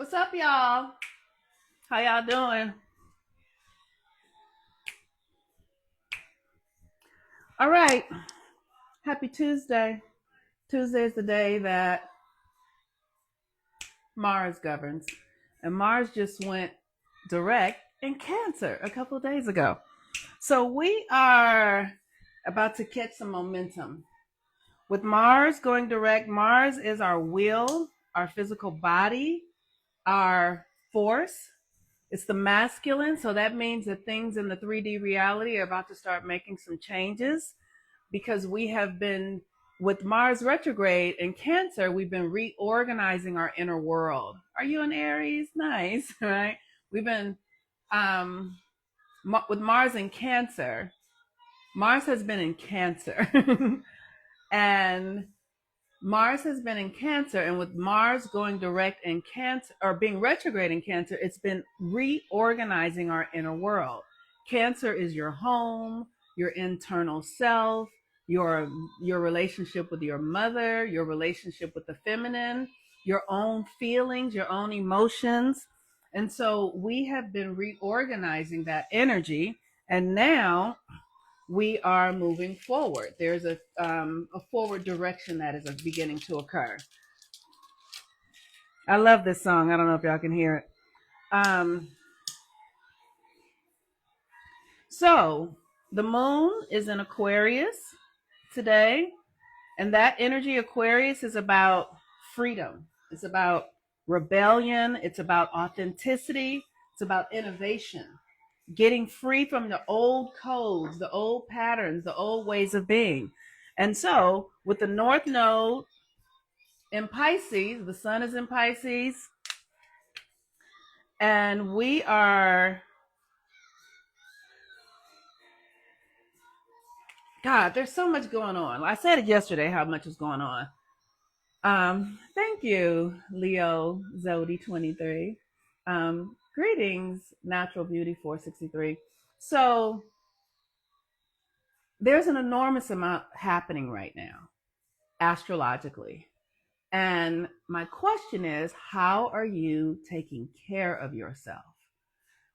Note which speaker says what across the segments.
Speaker 1: What's up, y'all? How y'all doing? All right. Happy Tuesday. Tuesday is the day that Mars governs. And Mars just went direct in Cancer a couple of days ago. So we are about to catch some momentum. With Mars going direct, Mars is our will, our physical body, our force. It's the masculine. So that means that things in the 3D reality are about to start making some changes because we have been with Mars retrograde in Cancer, we've been reorganizing our inner world. Are you an Aries? Nice, right? We've been um, with Mars in Cancer. Mars has been in Cancer, and Mars has been in Cancer, and with Mars going direct in Cancer or being retrograde in Cancer, it's been reorganizing our inner world. Cancer is your home, your internal self, your your relationship with your mother, your relationship with the feminine, your own feelings, your own emotions. And so we have been reorganizing that energy, and now we are moving forward. There's a forward direction that is beginning to occur. I love this song. I don't know if y'all can hear it. Um, so the moon is in Aquarius today, and that energy Aquarius is about freedom. It's about rebellion. It's about authenticity. It's about innovation. Getting free from the old codes, the old patterns, the old ways of being. And so, with the North Node in Pisces, the sun is in Pisces, and we are, God, there's so much going on. I said it yesterday how much is going on. Thank you, Leo Zodi 23. Greetings, Natural Beauty 463. So, there's an enormous amount happening right now, astrologically. And my question is, how are you taking care of yourself?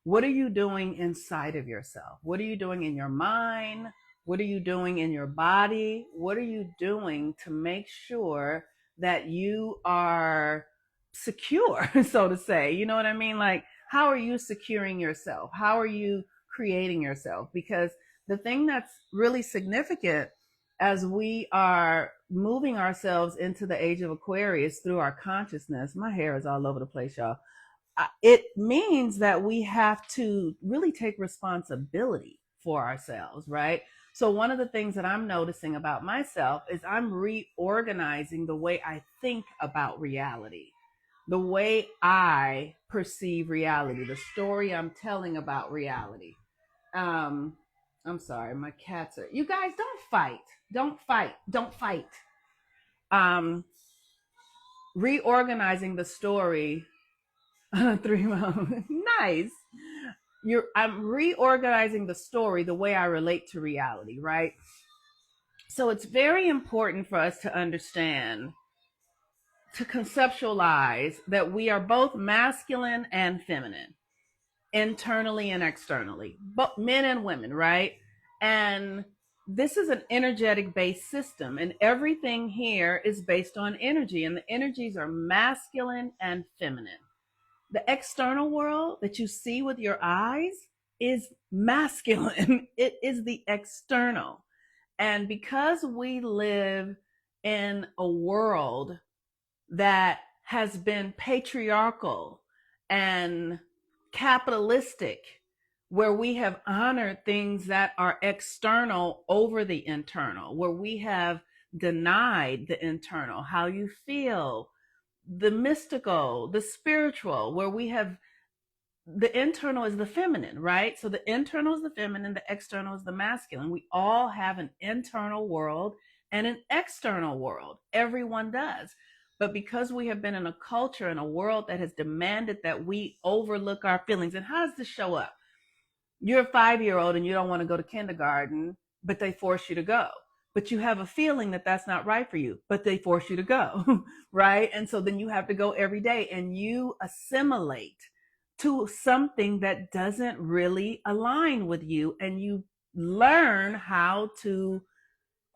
Speaker 1: What are you doing inside of yourself? What are you doing in your mind? What are you doing in your body? What are you doing to make sure that you are secure, so to say? You know what I mean? Like, how are you securing yourself? How are you creating yourself? Because the thing that's really significant as we are moving ourselves into the age of Aquarius through our consciousness, my hair is all over the place, y'all. It means that we have to really take responsibility for ourselves, right? So, one of the things that I'm noticing about myself is I'm reorganizing the way I think about reality, the way I perceive reality, the story I'm telling about reality. Um, I'm sorry, my cats are. You guys don't fight. Don't fight. Don't fight. Um, Reorganizing the story. 3 months. Nice. I'm reorganizing the story the way I relate to reality, right? So it's very important for us to understand, to conceptualize that we are both masculine and feminine, internally and externally, but men and women, right? And this is an energetic based system, and everything here is based on energy, and the energies are masculine and feminine. The external world that you see with your eyes is masculine. It is the external. And because we live in a world that has been patriarchal and capitalistic, where we have honored things that are external over the internal, where we have denied the internal, how you feel, the mystical, the spiritual, where we have the internal is the feminine, right? So the internal is the feminine, the external is the masculine. We all have an internal world and an external world. Everyone does. But because we have been in a culture and a world that has demanded that we overlook our feelings, and how does this show up? You're a 5-year old and you don't want to go to kindergarten, but they force you to go. but you have a feeling that that's not right for you, but they force you to go, right? And so then you have to go every day and you assimilate to something that doesn't really align with you, and you learn how to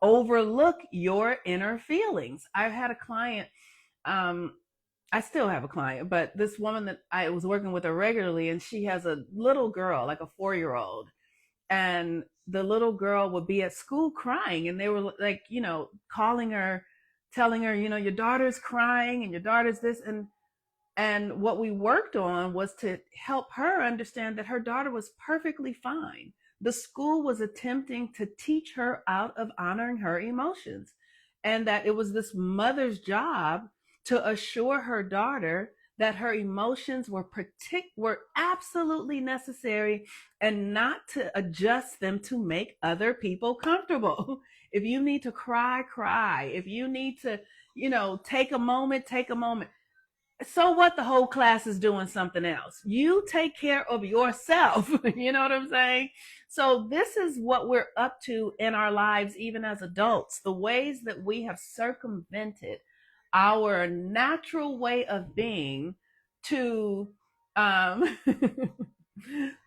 Speaker 1: overlook your inner feelings. I had a client, um, I still have a client, but this woman that I was working with her regularly, and she has a little girl, like a 4-year-old, and the little girl would be at school crying, and they were like, calling her, telling her, your daughter's crying and your daughter's this, and what we worked on was to help her understand that her daughter was perfectly fine. The school was attempting to teach her out of honoring her emotions, and that it was this mother's job to assure her daughter that her emotions were absolutely necessary, and not to adjust them to make other people comfortable. If you need to cry, cry. If you need to, take a moment, take a moment. So what, the whole class is doing something else. You take care of yourself. You know what I'm saying? So this is what we're up to in our lives, even as adults, the ways that we have circumvented our natural way of being to the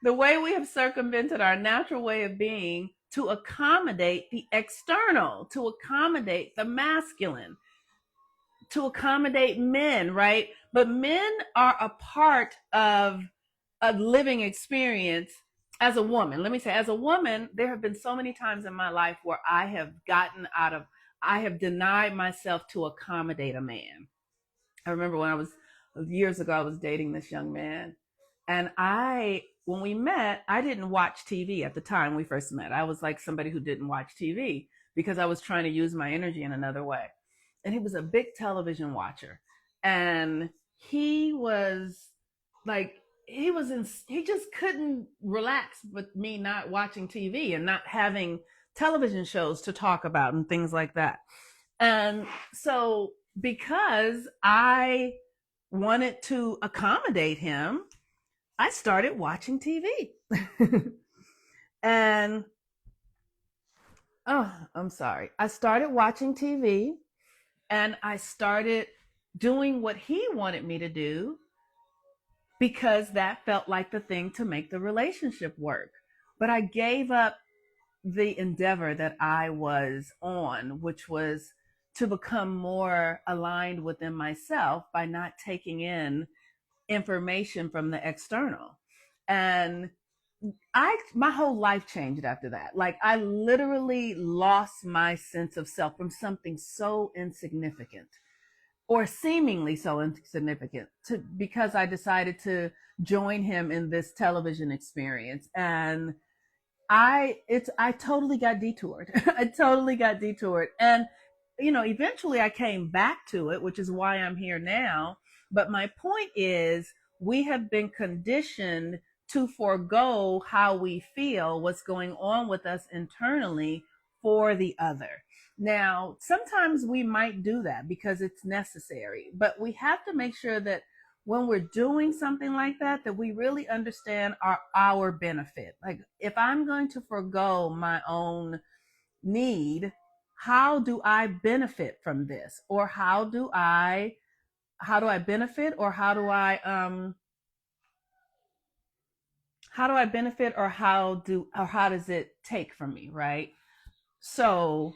Speaker 1: way we have circumvented our natural way of being to accommodate the external, to accommodate the masculine, to accommodate men, right? But men are a part of a living experience. As a woman, let me say, as a woman, there have been so many times in my life where I have denied myself to accommodate a man. I remember years ago, I was dating this young man, and when we met, I didn't watch TV at the time we first met. I was like somebody who didn't watch TV because I was trying to use my energy in another way. And he was a big television watcher. And he was like, he just couldn't relax with me not watching TV and not having television shows to talk about and things like that. And so, because I wanted to accommodate him, I started watching TV. And, oh, I'm sorry. I started watching TV, and I started doing what he wanted me to do because that felt like the thing to make the relationship work. But I gave up the endeavor that I was on, which was to become more aligned within myself by not taking in information from the external. And my whole life changed after that. Like, I literally lost my sense of self from something so insignificant, or seemingly so insignificant, because I decided to join him in this television experience. And I totally got detoured. I totally got detoured. And, eventually I came back to it, which is why I'm here now. But my point is, we have been conditioned to forego how we feel, what's going on with us internally, for the other. Now, sometimes we might do that because it's necessary, but we have to make sure that when we're doing something like that, that we really understand our benefit. Like, if I'm going to forego my own need, how do I benefit from this? Or how do I benefit, or how do I benefit, or how does it take from me, right? So,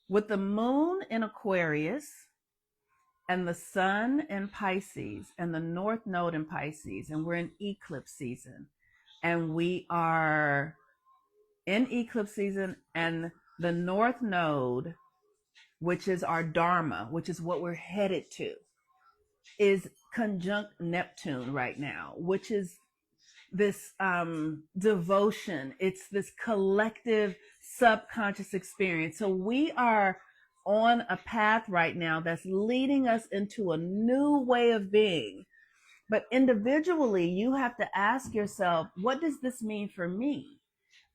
Speaker 1: with the moon in Aquarius and the sun in Pisces and the north node in Pisces, and we're in eclipse season, and we are in eclipse season, and the north node, which is our dharma, which is what we're headed to, is conjunct Neptune right now, which is this devotion. It's this collective subconscious experience. So we are on a path right now that's leading us into a new way of being. But individually, you have to ask yourself, what does this mean for me?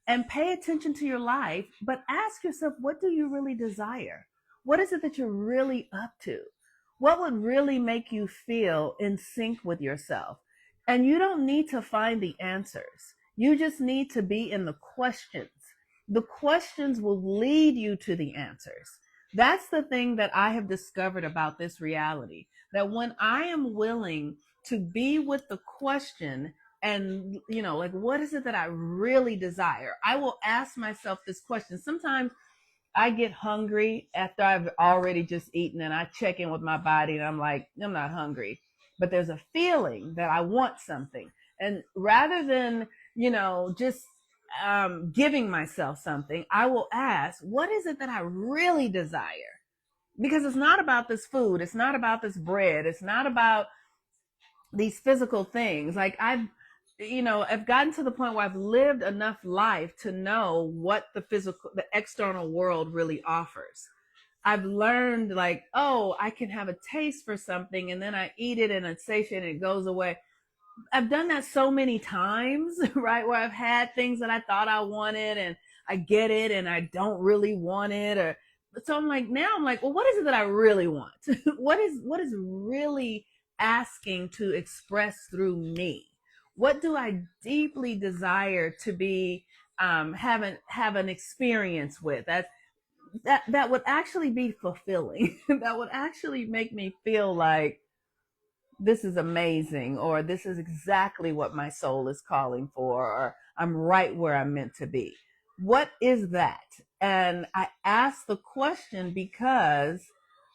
Speaker 1: And pay attention to your life, but ask yourself, what do you really desire? What is it that you're really up to? What would really make you feel in sync with yourself? And you don't need to find the answers. You just need to be in the questions, the questions will lead you to the answers. That's the thing that I have discovered about this reality, that when I am willing to be with the question and, like, what is it that I really desire? I will ask myself this question. Sometimes I get hungry after I've already just eaten, and I check in with my body and I'm like, I'm not hungry. But there's a feeling that I want something. And rather than, just giving myself something, I will ask, what is it that I really desire? Because it's not about this food. It's not about this bread. It's not about these physical things. Like I've gotten to the point where I've lived enough life to know what the external world really offers. I've learned, like, oh, I can have a taste for something and then I eat it and it's satiated and it goes away. I've done that so many times, right? Where I've had things that I thought I wanted and I get it and I don't really want it. Or so now I'm like, well, what is it that I really want? what is really asking to express through me? What do I deeply desire to be have an experience with that would actually be fulfilling, that would actually make me feel like this is amazing, or this is exactly what my soul is calling for, or I'm right where I'm meant to be. What is that? And I ask the question because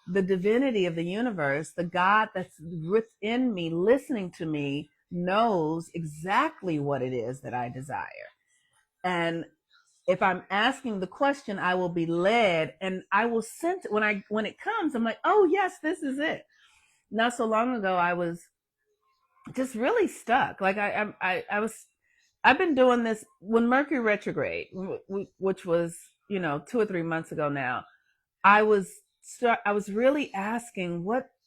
Speaker 1: the divinity of the universe, the God that's within me, listening to me, knows exactly what it is that I desire. And if I'm asking the question, I will be led, and I will sense it when it comes. I'm like, oh yes, this is it. Not so long ago, I was just really stuck. Like I've been doing this when Mercury retrograde, which was 2 or 3 months ago now. I was really asking,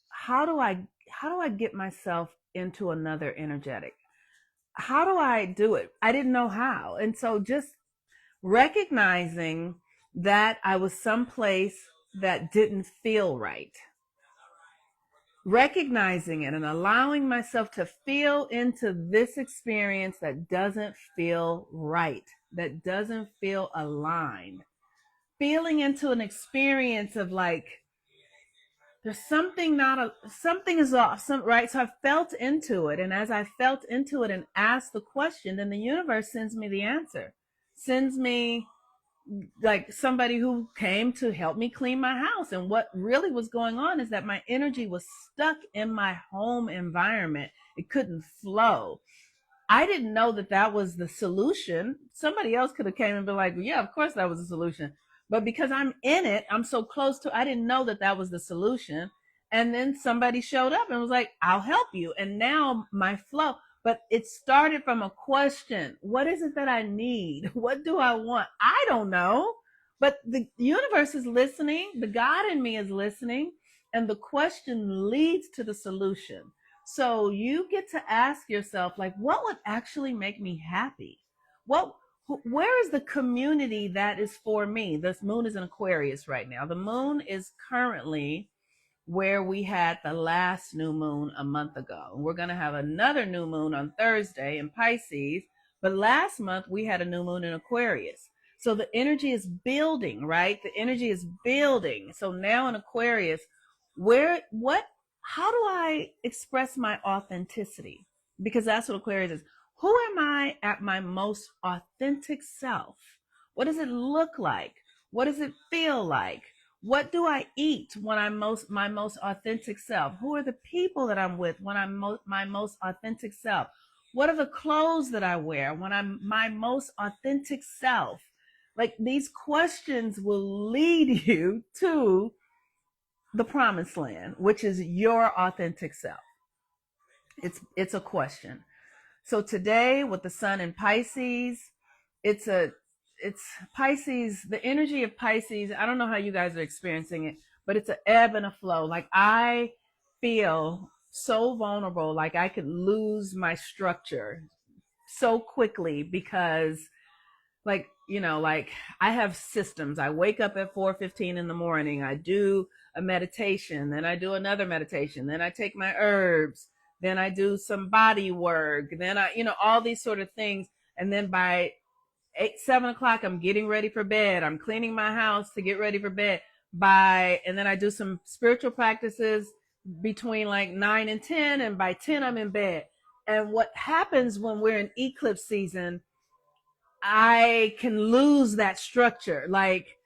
Speaker 1: how do I get myself into another energetic? How do I do it? I didn't know how, and so just recognizing that I was someplace that didn't feel right, recognizing it and allowing myself to feel into this experience that doesn't feel right, that doesn't feel aligned, feeling into an experience of like, there's something is off, right? So I felt into it. And as I felt into it and asked the question, then the universe sends me the answer, sends me like somebody who came to help me clean my house. And what really was going on is that my energy was stuck in my home environment. It couldn't flow. I didn't know that that was the solution. Somebody else could have came and been like, well, yeah, of course that was the solution. But because I'm in it, I'm so close to, I didn't know that that was the solution. And then somebody showed up and was like, I'll help you. And now my flow, but it started from a question. What is it that I need? What do I want? I don't know. But the universe is listening. The God in me is listening. And the question leads to the solution. So you get to ask yourself, like, what would actually make me happy? Where is the community that is for me? This moon is in Aquarius right now. The moon is currently where we had the last new moon a month ago. We're going to have another new moon on Thursday in Pisces. But last month we had a new moon in Aquarius. So the energy is building, right? The energy is building. So now in Aquarius, how do I express my authenticity? Because that's what Aquarius is. Who am I at my most authentic self? What does it look like? What does it feel like? What do I eat when I'm my most authentic self? Who are the people that I'm with when I'm my most authentic self? What are the clothes that I wear when I'm my most authentic self? Like, these questions will lead you to the promised land, which is your authentic self. It's a question. So today with the sun in Pisces, it's Pisces, the energy of Pisces. I don't know how you guys are experiencing it, but it's an ebb and a flow. Like, I feel so vulnerable, like I could lose my structure so quickly because, like I have systems. I wake up at 4:15 in the morning. I do a meditation, then I do another meditation, then I take my herbs, then I do some body work, then I, all these sort of things. And then by 7 o'clock, I'm getting ready for bed. I'm cleaning my house to get ready for bed. And then I do some spiritual practices between like 9 and 10, and by 10, I'm in bed. And what happens when we're in eclipse season, I can lose that structure. Like,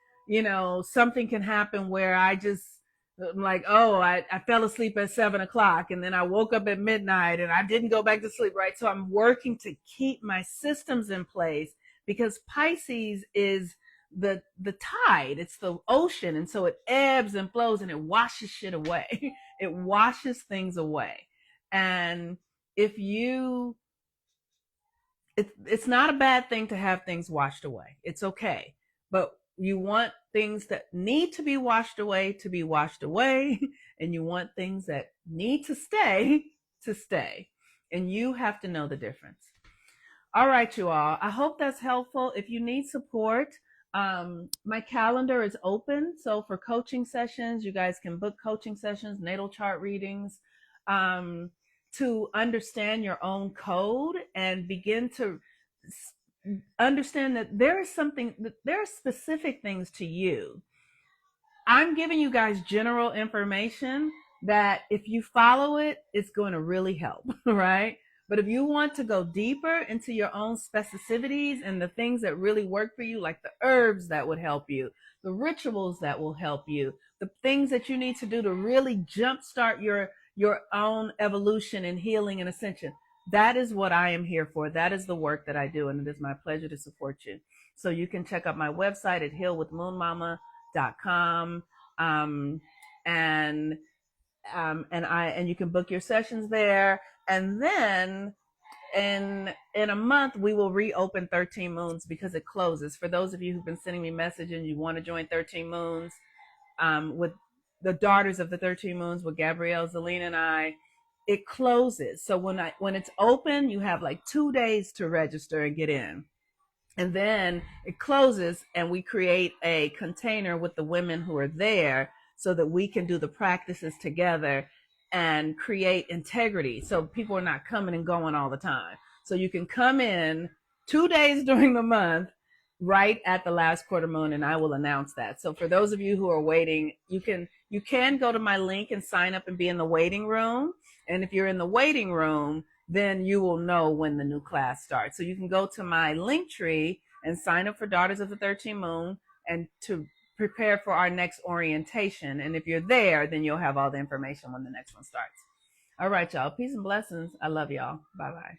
Speaker 1: something can happen where I'm like, oh, I fell asleep at 7 o'clock and then I woke up at midnight and I didn't go back to sleep, right? So I'm working to keep my systems in place because Pisces is the tide, it's the ocean. And so it ebbs and flows and it washes shit away. It washes things away. And if you it's not a bad thing to have things washed away. It's okay. But you want things that need to be washed away to be washed away, and you want things that need to stay. And you have to know the difference. All right, you all. I hope that's helpful. If you need support, my calendar is open. So for coaching sessions, you guys can book coaching sessions, natal chart readings, to understand your own code and begin to understand that there are specific things to you. I'm giving you guys general information that if you follow it, it's going to really help, right? But if you want to go deeper into your own specificities and the things that really work for you, like the herbs that would help you, the rituals that will help you, the things that you need to do to really jumpstart your own evolution and healing and ascension, that is what I am here for. That is the work that I do, and it is my pleasure to support you. So you can check out my website at healwithmoonmama.com, and you can book your sessions there. And then in a month we will reopen 13 Moons because it closes. For those of you who've been sending me messages and you want to join 13 Moons, with the Daughters of the 13 Moons with Gabrielle, Zelina, and I, it closes. So when it's open, you have like 2 days to register and get in. And then it closes and we create a container with the women who are there so that we can do the practices together and create integrity. So people are not coming and going all the time. So you can come in 2 days during the month, right at the last quarter moon, and I will announce that. So for those of you who are waiting, you can go to my link and sign up and be in the waiting room. And if you're in the waiting room, then you will know when the new class starts. So you can go to my link tree and sign up for Daughters of the 13th Moon and to prepare for our next orientation. And if you're there, then you'll have all the information when the next one starts. All right, y'all. Peace and blessings. I love y'all. Bye-bye.